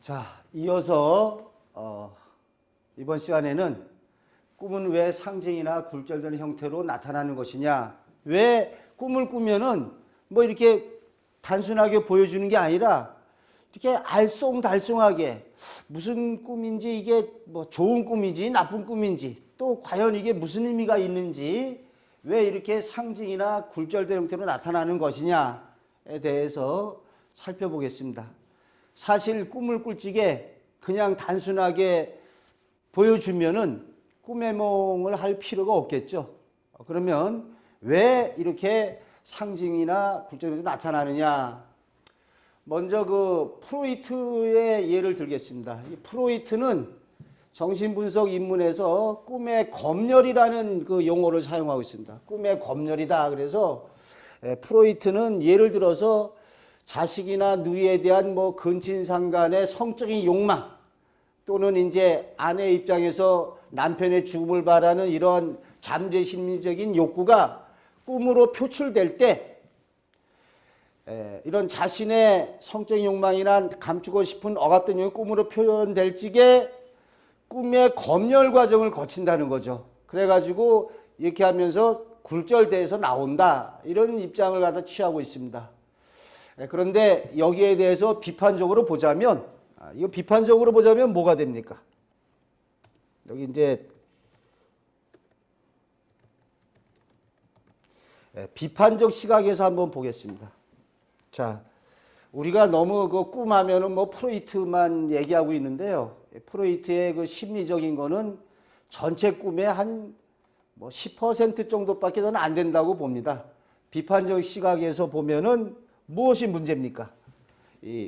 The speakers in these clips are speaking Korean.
자, 이어서 이번 시간에는 꿈은 왜 상징이나 굴절되는 형태로 나타나는 것이냐, 왜 꿈을 꾸면은 뭐 이렇게 단순하게 보여주는 게 아니라 이렇게 알쏭달쏭하게 무슨 꿈인지, 이게 뭐 좋은 꿈인지 나쁜 꿈인지, 또 과연 이게 무슨 의미가 있는지, 왜 이렇게 상징이나 굴절된 형태로 나타나는 것이냐에 대해서 살펴보겠습니다. 사실 꿈을 꿀찍에 그냥 단순하게 보여주면은 꿈의 몽을 할 필요가 없겠죠. 그러면 왜 이렇게 상징이나 굴절이 나타나느냐? 먼저 그 프로이트의 예를 들겠습니다. 이 프로이트는 정신분석 입문에서 꿈의 검열이라는 그 용어를 사용하고 있습니다. 꿈의 검열이다. 그래서 프로이트는 예를 들어서 자식이나 누이에 대한 뭐 근친상간의 성적인 욕망, 또는 이제 아내 입장에서 남편의 죽음을 바라는 이런 잠재 심리적인 욕구가 꿈으로 표출될 때, 이런 자신의 성적인 욕망이나 감추고 싶은 억압된 욕망이 꿈으로 표현될 적에 꿈의 검열 과정을 거친다는 거죠. 그래가지고 이렇게 하면서 굴절돼서 나온다, 이런 입장을 갖다 취하고 있습니다. 그런데 여기에 대해서 비판적으로 보자면, 이거 비판적으로 보자면 뭐가 됩니까? 여기 이제 비판적 시각에서 한번 보겠습니다. 자, 우리가 너무 그 꿈하면은 뭐 프로이트만 얘기하고 있는데요. 프로이트의 그 심리적인 거는 전체 꿈의 한 뭐 10% 정도밖에 는 안 된다고 봅니다. 비판적 시각에서 보면은 무엇이 문제입니까?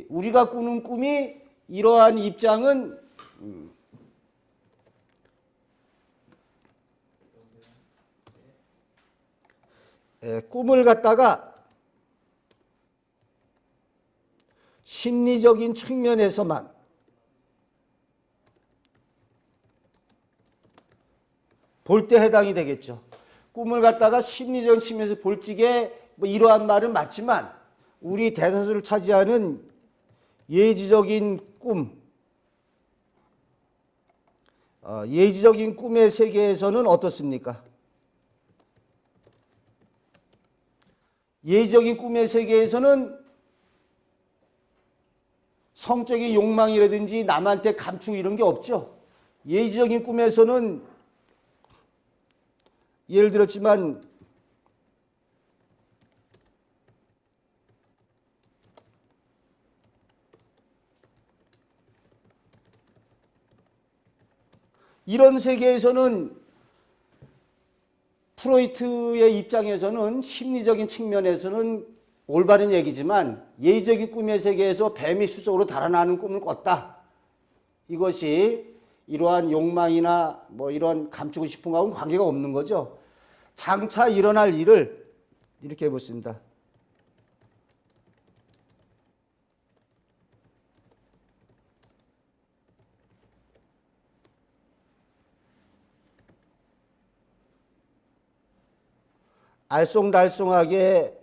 우리가 꾸는 꿈이 이러한 입장은 꿈을 갖다가 심리적인 측면에서만 볼 때 해당이 되겠죠. 꿈을 갖다가 심리적인 측면에서 볼 적에 뭐 이러한 말은 맞지만, 우리 대다수를 차지하는 예지적인 꿈, 예지적인 꿈의 세계에서는 어떻습니까? 예지적인 꿈의 세계에서는 성적인 욕망이라든지 남한테 감추고 이런 게 없죠. 예지적인 꿈에서는 예를 들었지만 이런 세계에서는 프로이트의 입장에서는 심리적인 측면에서는 올바른 얘기지만, 예의적인 꿈의 세계에서 뱀이 수적으로 달아나는 꿈을 꿨다, 이것이 이러한 욕망이나 뭐 이런 감추고 싶은 거하고는 관계가 없는 거죠. 장차 일어날 일을 이렇게 해보겠습니다. 알쏭달쏭하게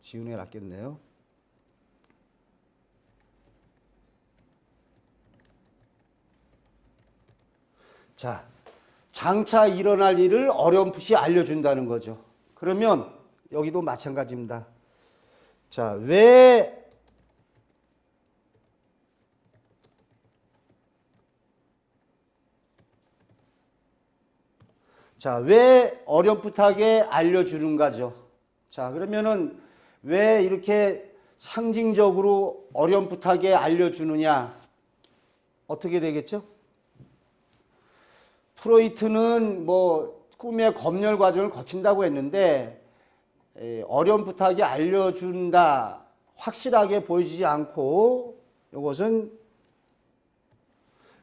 지우는 게 낫겠네요. 자, 장차 일어날 일을 어렴풋이 알려준다는 거죠. 그러면 여기도 마찬가지입니다. 자, 왜 어렴풋하게 알려주는가죠. 자, 그러면은 왜 이렇게 상징적으로 어렴풋하게 알려주느냐? 어떻게 되겠죠? 프로이트는 뭐 꿈의 검열 과정을 거친다고 했는데, 어렴풋하게 알려준다, 확실하게 보여지지 않고, 이것은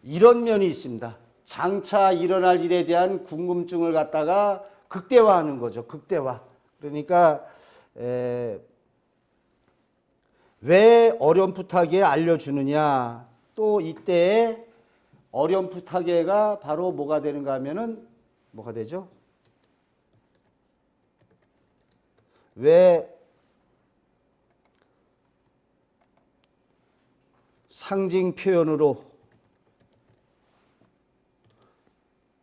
이런 면이 있습니다. 장차 일어날 일에 대한 궁금증을 갖다가 극대화하는 거죠. 극대화. 그러니까 왜 어렴풋하게 알려주느냐. 또 이때 어렴풋하게가 바로 뭐가 되는가 하면은 뭐가 되죠? 왜 상징 표현으로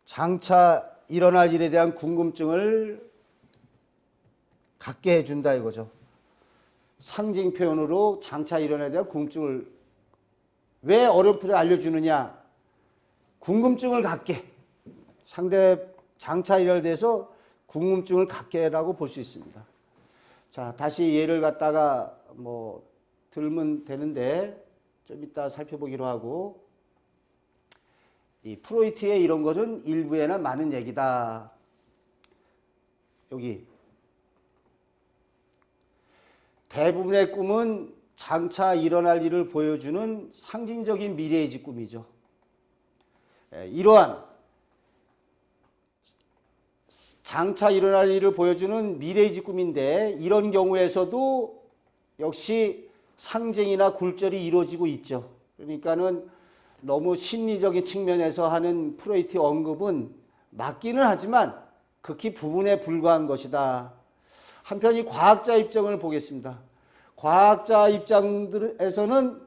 장차 일어날 일에 대한 궁금증을 갖게 해준다 이거죠. 상징 표현으로 장차 일어날 일에 대한 궁금증을 왜 어렴풋이 알려주느냐. 궁금증을 갖게. 상대 장차 일어날 대해서 궁금증을 갖게라고 볼 수 있습니다. 자, 다시 예를 갖다가 뭐 들면 되는데 좀 이따 살펴보기로 하고, 이 프로이트의 이런 것은 일부에나 많은 얘기다. 여기 대부분의 꿈은 장차 일어날 일을 보여주는 상징적인 미래의식 꿈이죠. 이러한 장차 일어날 일을 보여주는 미래의식 꿈인데, 이런 경우에서도 역시 상징이나 굴절이 이루어지고 있죠. 그러니까는 너무 심리적인 측면에서 하는 프로이트의 언급은 맞기는 하지만 극히 부분에 불과한 것이다. 한편 이 과학자 입장을 보겠습니다. 과학자 입장에서는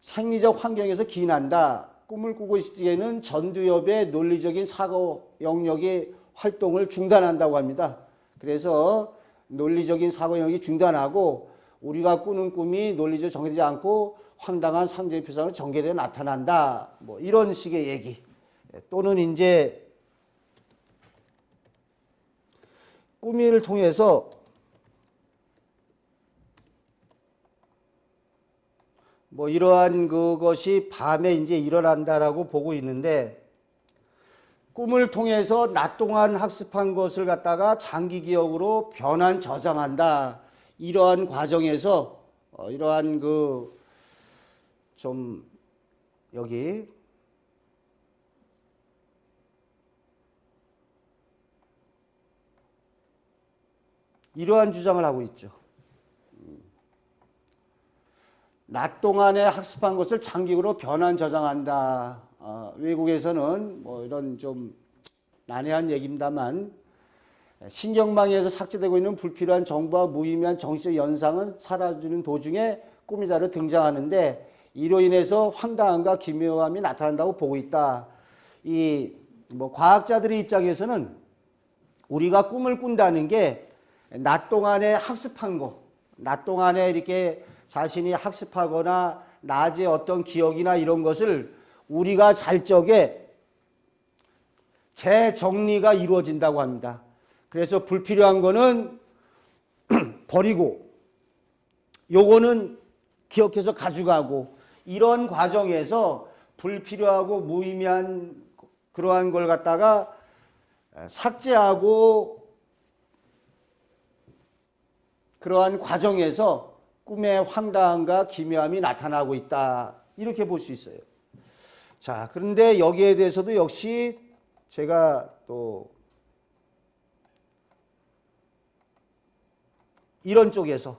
생리적 환경에서 기인한다. 꿈을 꾸고 있을 때에는 전두엽의 논리적인 사고 영역의 활동을 중단한다고 합니다. 그래서 논리적인 사고 영역이 중단하고 우리가 꾸는 꿈이 논리적으로 정해지지 않고 황당한 상징 표상으로 전개되어 나타난다. 뭐 이런 식의 얘기. 또는 이제 꿈을 통해서 뭐 이러한 그것이 밤에 이제 일어난다라고 보고 있는데, 꿈을 통해서 낮 동안 학습한 것을 갖다가 장기 기억으로 변환 저장한다. 이러한 과정에서 이러한 그 좀 여기 이러한 주장을 하고 있죠. 낮 동안에 학습한 것을 장기로 변환 저장한다. 외국에서는 뭐 이런 좀 난해한 얘기입니다만, 신경망에서 삭제되고 있는 불필요한 정보와 무의미한 정신적 연상은 사라지는 도중에 꿈이 자로 등장하는데, 이로 인해서 황당함과 기묘함이 나타난다고 보고 있다. 이 뭐 과학자들의 입장에서는 우리가 꿈을 꾼다는 게 낮 동안에 학습한 거, 낮 동안에 이렇게 자신이 학습하거나 낮에 어떤 기억이나 이런 것을 우리가 잘 적에 재정리가 이루어진다고 합니다. 그래서 불필요한 거는 버리고 요거는 기억해서 가져가고, 이런 과정에서 불필요하고 무의미한 그러한 걸 갖다가 삭제하고, 그러한 과정에서 꿈의 황당함과 기묘함이 나타나고 있다. 이렇게 볼 수 있어요. 자, 그런데 여기에 대해서도 역시 제가 또 이런 쪽에서,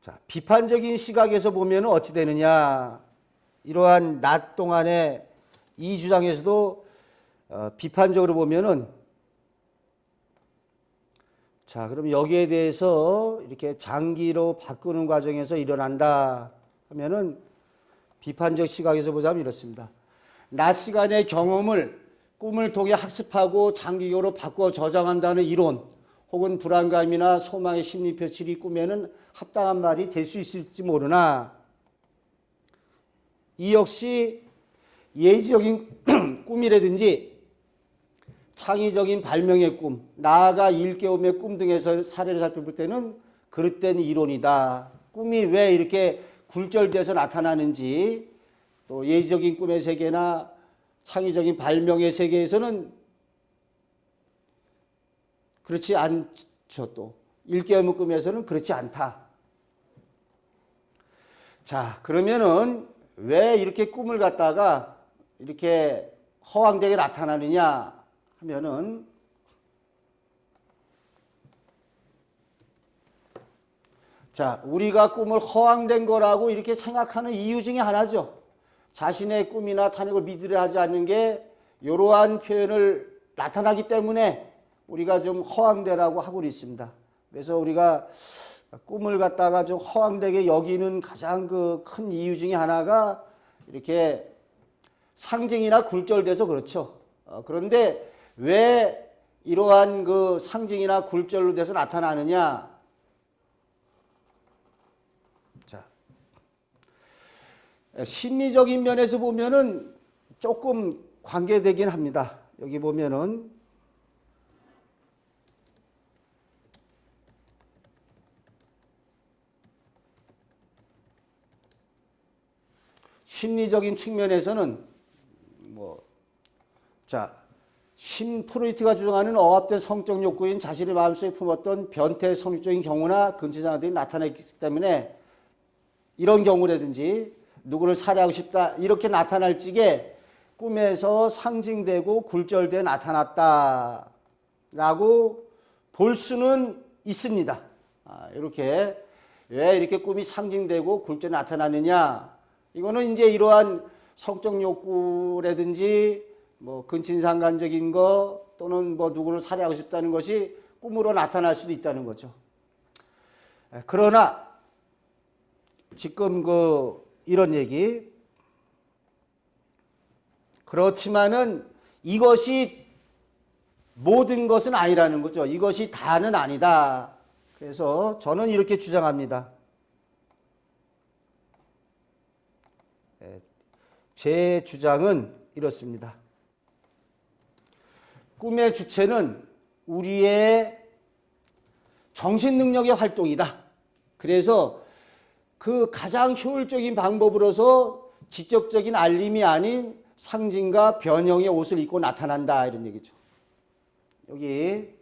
자, 비판적인 시각에서 보면 어찌 되느냐. 이러한 낮 동안에 이 주장에서도 비판적으로 보면은, 자, 그럼 여기에 대해서 이렇게 장기로 바꾸는 과정에서 일어난다 하면은 비판적 시각에서 보자면 이렇습니다. 낮 시간의 경험을 꿈을 통해 학습하고 장기적으로 바꿔 저장한다는 이론, 혹은 불안감이나 소망의 심리 표출이 꿈에는 합당한 말이 될 수 있을지 모르나, 이 역시 예지적인 꿈이라든지 창의적인 발명의 꿈, 나아가 일깨움의 꿈 등에서 사례를 살펴볼 때는 그릇된 이론이다. 꿈이 왜 이렇게 굴절돼서 나타나는지, 또 예지적인 꿈의 세계나 창의적인 발명의 세계에서는 그렇지 않죠. 또 일깨움의 꿈에서는 그렇지 않다. 자, 그러면은 왜 이렇게 꿈을 갖다가 이렇게 허황되게 나타나느냐 하면은, 자, 우리가 꿈을 허황된 거라고 이렇게 생각하는 이유 중에 하나죠. 자신의 꿈이나 탄핵을 믿으려 하지 않는 게 이러한 표현을 나타나기 때문에 우리가 좀 허황되라고 하고 있습니다. 그래서 우리가 꿈을 갖다가 좀 허황되게 여기는 가장 그 큰 이유 중에 하나가 이렇게 상징이나 굴절돼서 그렇죠. 그런데 왜 이러한 그 상징이나 굴절로 돼서 나타나느냐? 자, 심리적인 면에서 보면은 조금 관계되긴 합니다. 여기 보면은 심리적인 측면에서는 프로이트가 주장하는 억압된 성적 욕구인 자신의 마음속에 품었던 변태 성적인 경우나 근친상들이 나타나기 때문에 이런 경우라든지 누구를 살해하고 싶다 이렇게 나타날 적에 꿈에서 상징되고 굴절돼 나타났다라고 볼 수는 있습니다. 이렇게 왜 이렇게 꿈이 상징되고 굴절돼 나타나느냐? 이거는 이제 이러한 성적 욕구라든지 근친상간적인 거 또는 누구를 살해하고 싶다는 것이 꿈으로 나타날 수도 있다는 거죠. 그러나 지금 이런 얘기 그렇지만은 이것이 모든 것은 아니라는 거죠. 이것이 다는 아니다. 그래서 저는 이렇게 주장합니다. 제 주장은 이렇습니다. 꿈의 주체는 우리의 정신능력의 활동이다. 그래서 그 가장 효율적인 방법으로서 직접적인 알림이 아닌 상징과 변형의 옷을 입고 나타난다. 이런 얘기죠. 여기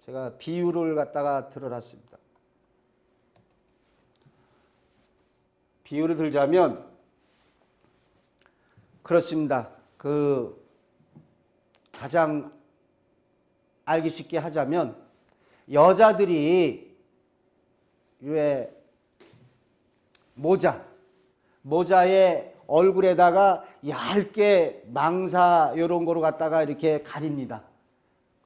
제가 비유를 갖다가 들어놨습니다. 비유를 들자면 그렇습니다. 가장 알기 쉽게 하자면 여자들이 왜 모자에 얼굴에다가 얇게 망사 이런 거로 갖다가 이렇게 가립니다.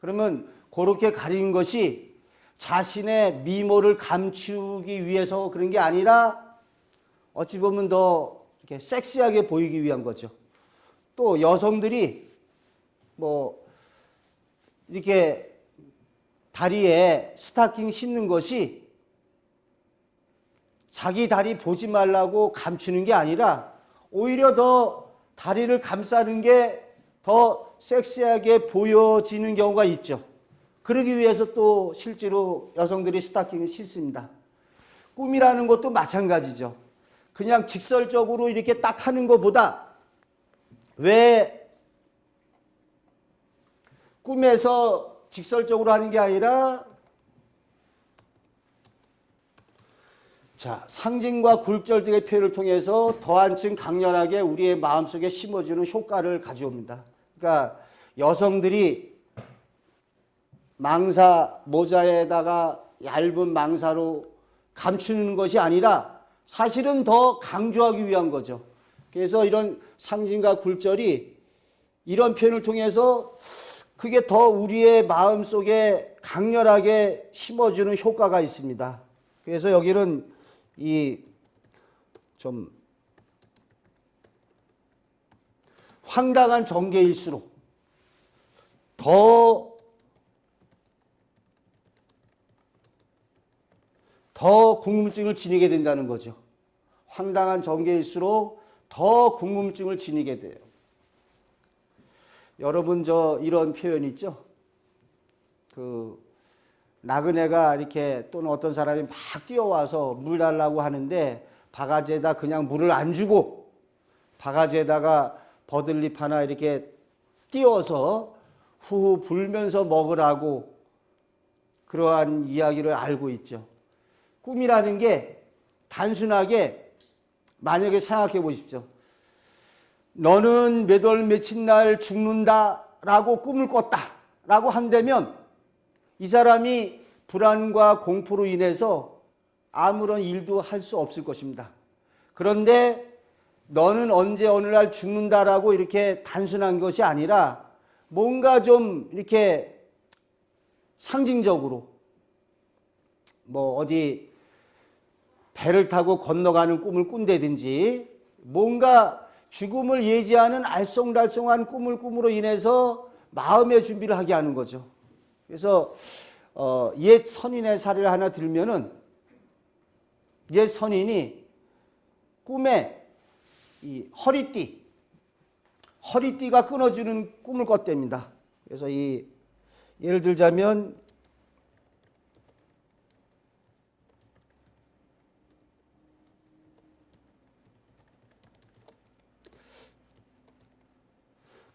그러면 그렇게 가리는 것이 자신의 미모를 감추기 위해서 그런 게 아니라 어찌 보면 더 이렇게 섹시하게 보이기 위한 거죠. 또 여성들이 이렇게 다리에 스타킹 신는 것이 자기 다리 보지 말라고 감추는 게 아니라 오히려 더 다리를 감싸는 게 더 섹시하게 보여지는 경우가 있죠. 그러기 위해서 또 실제로 여성들이 스타킹을 신습니다. 꿈이라는 것도 마찬가지죠. 그냥 직설적으로 이렇게 딱 하는 것보다 왜 꿈에서 직설적으로 하는 게 아니라 상징과 굴절 등의 표현을 통해서 더 한층 강렬하게 우리의 마음속에 심어주는 효과를 가져옵니다. 그러니까 여성들이 모자에다가 얇은 망사로 감추는 것이 아니라 사실은 더 강조하기 위한 거죠. 그래서 이런 상징과 굴절이 이런 표현을 통해서 그게 더 우리의 마음속에 강렬하게 심어주는 효과가 있습니다. 그래서 여기는 좀 황당한 전개일수록 더 궁금증을 지니게 된다는 거죠. 황당한 전개일수록 더 궁금증을 지니게 돼요. 여러분 이런 표현 있죠? 나그네가 이렇게 또는 어떤 사람이 막 뛰어와서 물 달라고 하는데 바가지에다 그냥 물을 안 주고 바가지에다가 버들잎 하나 이렇게 띄워서 후후 불면서 먹으라고 그러한 이야기를 알고 있죠. 꿈이라는 게 단순하게 만약에 생각해 보십시오. 너는 몇 월 며칠 날 죽는다라고 꿈을 꿨다라고 한다면 이 사람이 불안과 공포로 인해서 아무런 일도 할 수 없을 것입니다. 그런데 너는 언제 어느 날 죽는다라고 이렇게 단순한 것이 아니라 뭔가 좀 이렇게 상징적으로 뭐 어디 배를 타고 건너가는 꿈을 꾼다든지 뭔가 죽음을 예지하는 알쏭달쏭한 꿈을 꿈으로 인해서 마음의 준비를 하게 하는 거죠. 그래서 옛 선인의 사례를 하나 들면은 옛 선인이 꿈에 이 허리띠가 끊어지는 꿈을 꿨답니다. 그래서 예를 들자면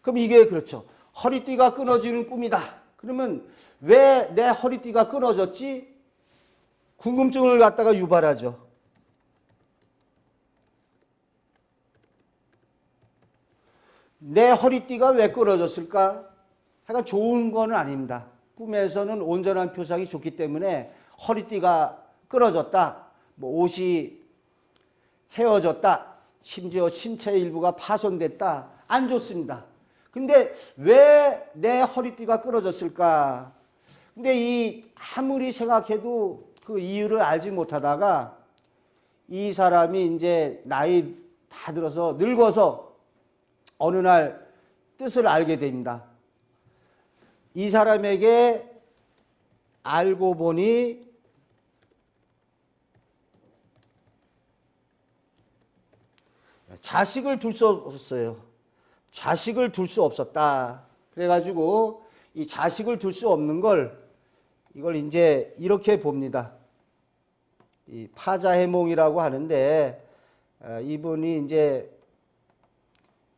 그럼 이게 그렇죠. 허리띠가 끊어지는 꿈이다. 그러면 왜 내 허리띠가 끊어졌지? 궁금증을 갖다가 유발하죠. 내 허리띠가 왜 끊어졌을까? 하여간 좋은 건 아닙니다. 꿈에서는 온전한 표상이 좋기 때문에 허리띠가 끊어졌다, 뭐 옷이 헤어졌다, 심지어 신체 일부가 파손됐다, 안 좋습니다. 근데 왜 내 허리띠가 끊어졌을까? 근데 아무리 생각해도 그 이유를 알지 못하다가 이 사람이 이제 나이 다 들어서 늙어서 어느 날 뜻을 알게 됩니다. 이 사람에게 알고 보니 자식을 둘 수 없었어요. 자식을 둘 수 없었다. 그래가지고 이 자식을 둘 수 없는 이걸 이제 이렇게 봅니다. 이 파자해몽이라고 하는데 이분이 이제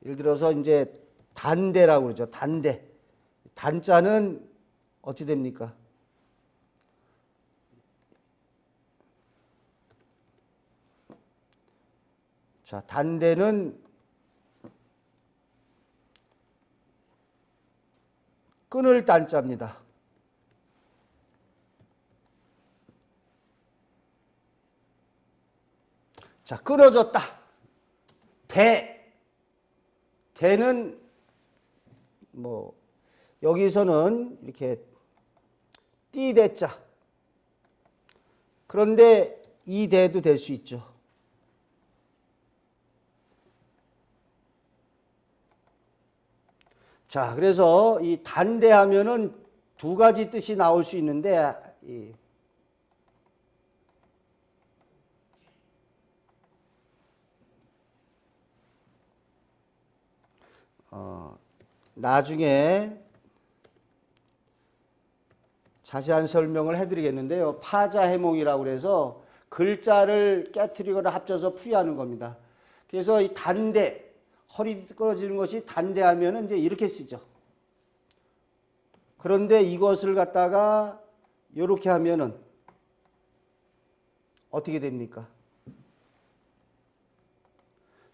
예를 들어서 이제 단대라고 그러죠. 단대. 단자는 어찌 됩니까? 자, 단대는 끊을 단자입니다. 자, 끊어졌다. 대는 뭐 여기서는 이렇게 띠대자. 그런데 이 대도 될 수 있죠. 자, 그래서 이 단대하면은 두 가지 뜻이 나올 수 있는데 나중에 자세한 설명을 해드리겠는데요. 파자해몽이라고 그래서 글자를 깨트리거나 합쳐서 풀이하는 겁니다. 그래서 이 단대, 허리 끊어지는 것이 단대하면은 이제 이렇게 쓰죠. 그런데 이것을 갖다가 이렇게 하면은 어떻게 됩니까?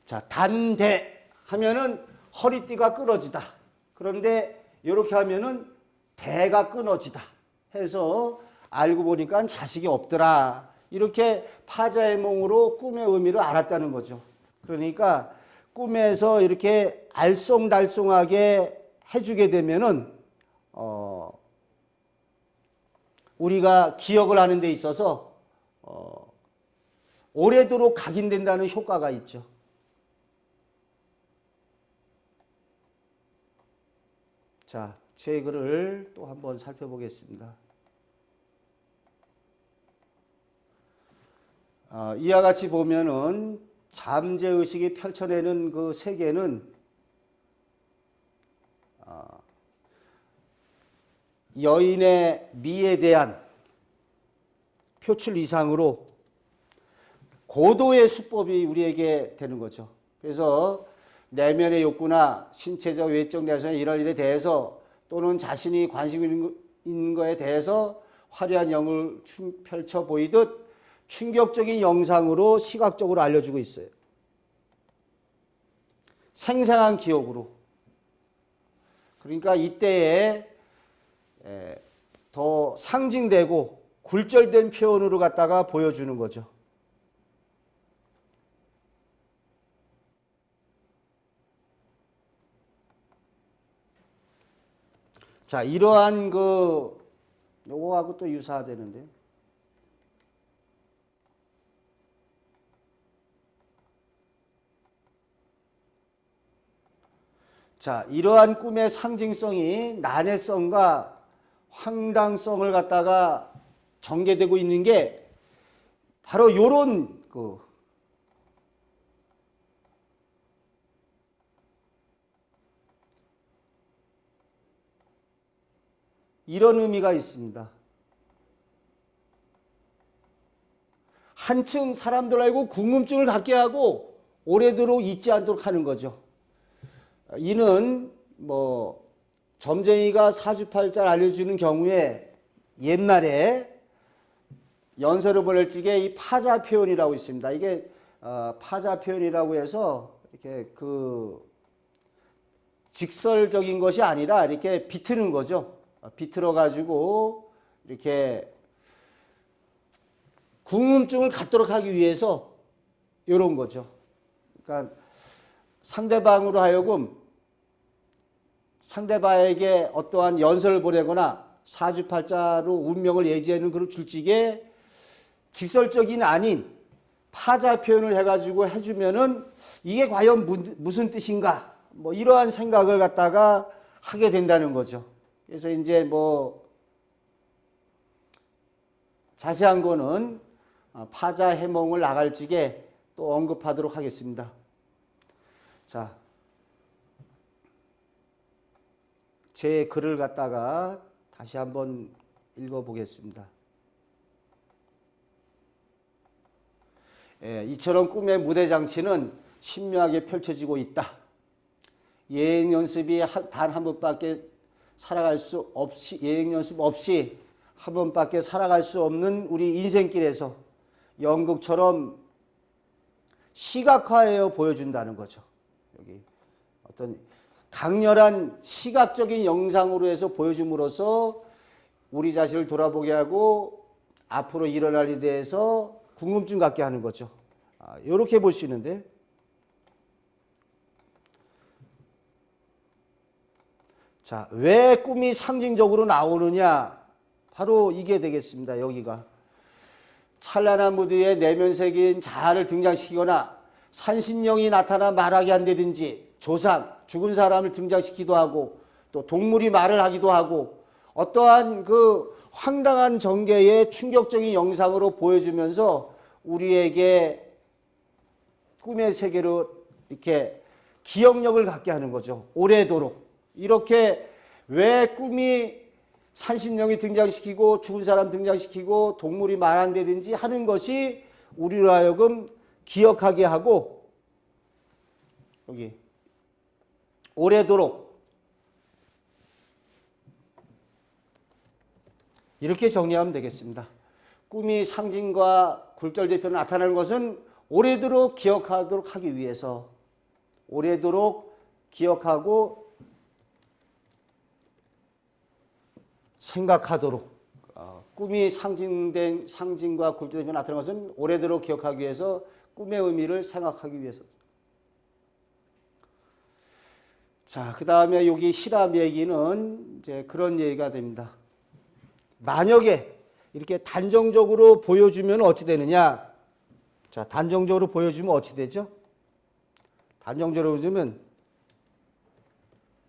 자, 단대 하면은 허리띠가 끊어지다. 그런데 이렇게 하면은 대가 끊어지다 해서 알고 보니까 자식이 없더라. 이렇게 파자해몽으로 꿈의 의미를 알았다는 거죠. 그러니까 꿈에서 이렇게 알쏭달쏭하게 해주게 되면은 우리가 기억을 하는 데 있어서 오래도록 각인된다는 효과가 있죠. 자, 제 글을 또 한번 살펴보겠습니다. 이와 같이 보면은 잠재의식이 펼쳐내는 그 세계는 여인의 미에 대한 표출 이상으로 고도의 수법이 우리에게 되는 거죠. 그래서 내면의 욕구나 신체적 외적 내성의 이런 일에 대해서 또는 자신이 관심 있는 것에 대해서 화려한 영을 펼쳐 보이듯 충격적인 영상으로 시각적으로 알려주고 있어요. 생생한 기억으로. 그러니까 이때에 더 상징되고 굴절된 표현으로 갖다가 보여주는 거죠. 자, 이러한 그 요거하고 또 유사하다는데요. 자, 이러한 꿈의 상징성이 난해성과 황당성을 갖다가 전개되고 있는 게 바로 요런 이런 의미가 있습니다. 한층 사람들 알고 궁금증을 갖게 하고 오래도록 잊지 않도록 하는 거죠. 이는 뭐 점쟁이가 사주팔자를 알려주는 경우에 옛날에 연설을 보낼 적에 이 파자 표현이라고 있습니다. 이게 파자 표현이라고 해서 이렇게 직설적인 것이 아니라 이렇게 비트는 거죠. 비틀어 가지고 이렇게 궁금증을 갖도록 하기 위해서 이런 거죠. 그러니까 상대방으로 하여금 상대방에게 어떠한 연설을 보내거나 사주팔자로 운명을 예지하는 그런 줄직에 직설적인 아닌 파자 표현을 해가지고 해주면은 이게 과연 무슨 뜻인가? 뭐 이러한 생각을 갖다가 하게 된다는 거죠. 그래서 이제 뭐 자세한 거는 파자 해몽을 나갈 적에 또 언급하도록 하겠습니다. 자, 제 글을 갖다가 다시 한번 읽어보겠습니다. 이처럼 꿈의 무대 장치는 신묘하게 펼쳐지고 있다. 예행 연습이 단 한 번밖에 살아갈 수 없이 예행 연습 없이 한 번밖에 살아갈 수 없는 우리 인생길에서 연극처럼 시각화하여 보여준다는 거죠. 여기 어떤 강렬한 시각적인 영상으로 해서 보여줌으로써 우리 자신을 돌아보게 하고 앞으로 일어날 일에 대해서 궁금증 갖게 하는 거죠. 이렇게 볼 수 있는데, 자, 왜 꿈이 상징적으로 나오느냐? 바로 이게 되겠습니다. 여기가 찬란한 무드에 내면색인 자아를 등장시키거나 산신령이 나타나 말하게 한다든지 조상, 죽은 사람을 등장시키기도 하고 또 동물이 말을 하기도 하고 어떠한 그 황당한 전개의 충격적인 영상으로 보여주면서 우리에게 꿈의 세계로 이렇게 기억력을 갖게 하는 거죠. 오래도록. 이렇게 왜 꿈이 산신령이 등장시키고 죽은 사람 등장시키고 동물이 말한다든지 하는 것이 우리로 하여금 기억하게 하고 여기 오래도록 이렇게 정리하면 되겠습니다. 꿈이 상징과 굴절대표로 나타나는 것은 오래도록 기억하도록 하기 위해서 오래도록 기억하고 생각하도록 꿈이 상징과 굴절대표로 나타나는 것은 오래도록 기억하기 위해서 꿈의 의미를 생각하기 위해서. 자, 그 다음에 여기 실험 얘기는 이제 그런 얘기가 됩니다. 만약에 이렇게 단정적으로 보여주면 어찌 되느냐? 자, 단정적으로 보여주면 어찌 되죠? 단정적으로 보여주면,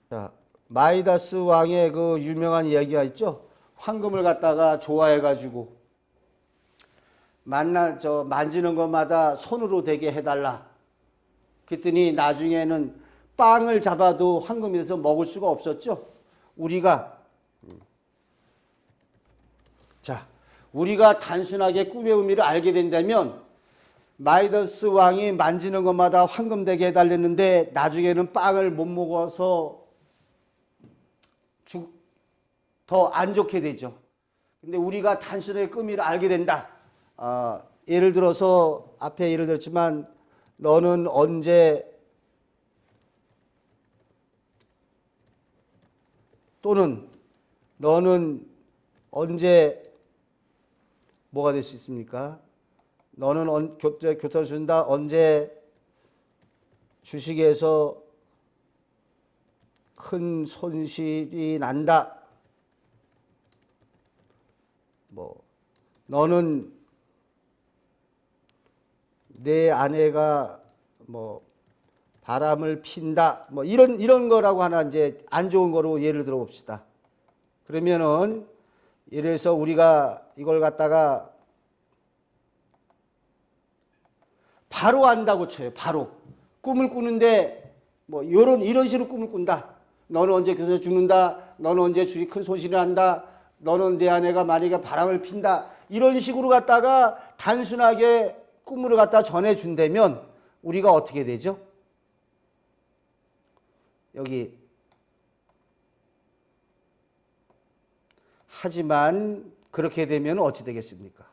자, 마이다스 왕의 그 유명한 이야기가 있죠? 황금을 갖다가 좋아해가지고, 만지는 것마다 손으로 되게 해달라. 그랬더니 나중에는 빵을 잡아도 황금이 돼서 먹을 수가 없었죠? 우리가 단순하게 꿈의 의미를 알게 된다면 마이다스 왕이 만지는 것마다 황금 되게 해달랬는데 나중에는 빵을 못 먹어서 더 안 좋게 되죠. 근데 우리가 단순하게 꿈을 알게 된다. 예를 들어서 앞에 예를 들었지만 너는 언제 또는 너는 언제 뭐가 될 수 있습니까? 너는 교토를 준다. 언제 주식에서 큰 손실이 난다. 뭐 너는 내 아내가 뭐 바람을 핀다 뭐 이런 거라고 하나 이제 안 좋은 거로 예를 들어 봅시다. 그러면은 예를 들어서 우리가 이걸 갖다가 바로 안다고 쳐요. 바로 꿈을 꾸는데 뭐 이런 식으로 꿈을 꾼다. 너는 언제 교서 죽는다. 너는 언제 주위 큰 손실을 한다. 너는 내 아내가 만약에 바람을 핀다. 이런 식으로 갖다가 단순하게 꿈을 갖다 전해준다면 우리가 어떻게 되죠? 여기 하지만 그렇게 되면 어찌 되겠습니까?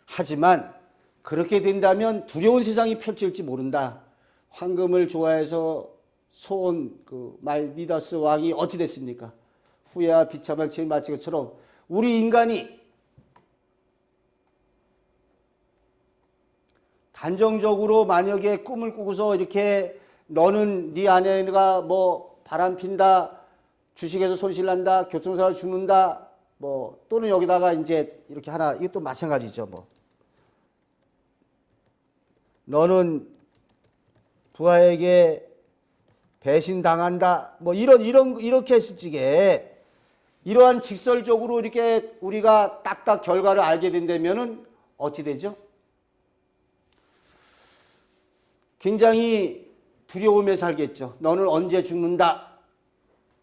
하지만 그렇게 된다면 두려운 세상이 펼칠지 모른다. 황금을 좋아해서 소온 미다스 왕이 어찌 됐습니까? 후회와 비참한 죄를 마친 것처럼 우리 인간이 단정적으로 만약에 꿈을 꾸고서 이렇게 너는 네 아내가 뭐 바람 핀다, 주식에서 손실 난다, 교통사고 죽는다, 뭐 또는 여기다가 이제 이렇게 하나 이것도 마찬가지죠. 뭐 너는 부하에게 배신당한다, 뭐 이렇게 했을 적에 이러한 직설적으로 이렇게 우리가 딱딱 결과를 알게 된다면은 어찌 되죠? 굉장히 두려움에 살겠죠. 너는 언제 죽는다.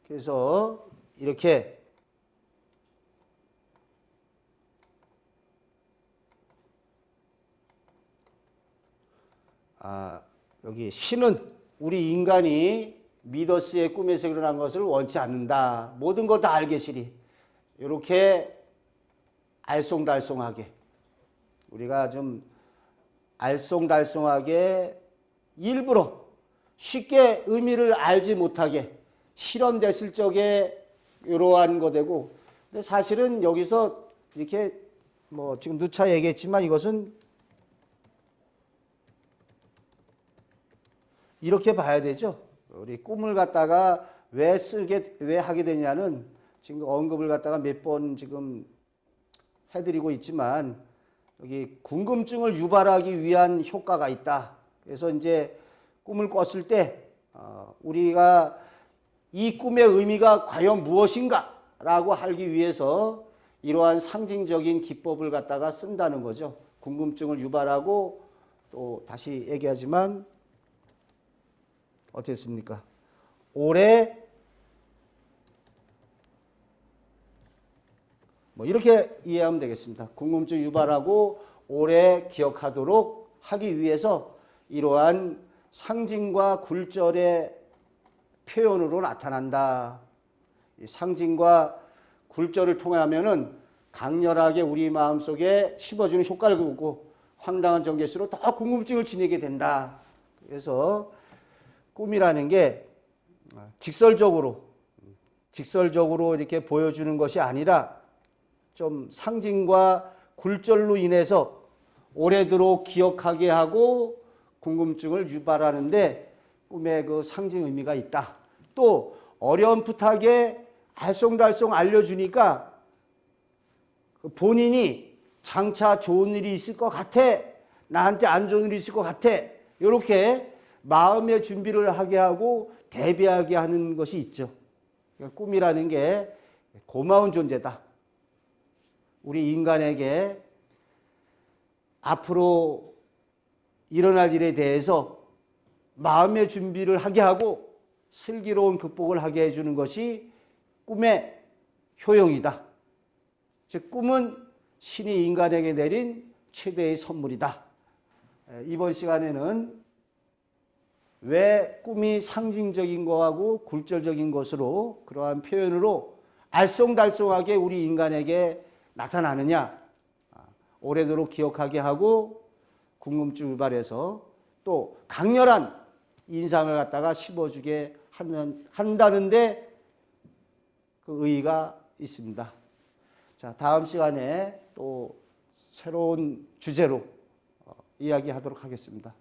그래서 이렇게 여기 신은 우리 인간이 미더스의 꿈에서 일어난 것을 원치 않는다. 모든 걸 다 알겠으리. 이렇게 알쏭달쏭하게 우리가 좀 알쏭달쏭하게 일부러 쉽게 의미를 알지 못하게 실현됐을 적에 이러한 거 되고, 근데 사실은 여기서 이렇게 뭐 지금 누차 얘기했지만 이것은 이렇게 봐야 되죠. 우리 꿈을 갖다가 왜 하게 되냐는 지금 언급을 갖다가 몇 번 지금 해드리고 있지만 여기 궁금증을 유발하기 위한 효과가 있다. 그래서 이제 꿈을 꿨을 때 우리가 이 꿈의 의미가 과연 무엇인가라고 하기 위해서 이러한 상징적인 기법을 갖다가 쓴다는 거죠. 궁금증을 유발하고 또 다시 얘기하지만 어떻습니까? 오래 뭐 이렇게 이해하면 되겠습니다. 궁금증 유발하고 오래 기억하도록 하기 위해서 이러한 상징과 굴절의 표현으로 나타난다. 상징과 굴절을 통하면은 강렬하게 우리 마음속에 심어주는 효과를 보고 황당한 전개수로 더 궁금증을 지니게 된다. 그래서 꿈이라는 게 직설적으로 이렇게 보여주는 것이 아니라 좀 상징과 굴절로 인해서 오래도록 기억하게 하고 궁금증을 유발하는데 꿈의 그 상징 의미가 있다. 또 어렴풋하게 알쏭달쏭 알려주니까 본인이 장차 좋은 일이 있을 것 같아, 나한테 안 좋은 일이 있을 것 같아, 이렇게 마음의 준비를 하게 하고 대비하게 하는 것이 있죠. 그러니까 꿈이라는 게 고마운 존재다. 우리 인간에게 앞으로 일어날 일에 대해서 마음의 준비를 하게 하고 슬기로운 극복을 하게 해주는 것이 꿈의 효용이다. 즉 꿈은 신이 인간에게 내린 최대의 선물이다. 이번 시간에는 왜 꿈이 상징적인 거하고 굴절적인 것으로 그러한 표현으로 알쏭달쏭하게 우리 인간에게 나타나느냐, 오래도록 기억하게 하고 궁금증 유발해서 또 강렬한 인상을 갖다가 심어주게 한다는데 그 의의가 있습니다. 자, 다음 시간에 또 새로운 주제로 이야기하도록 하겠습니다.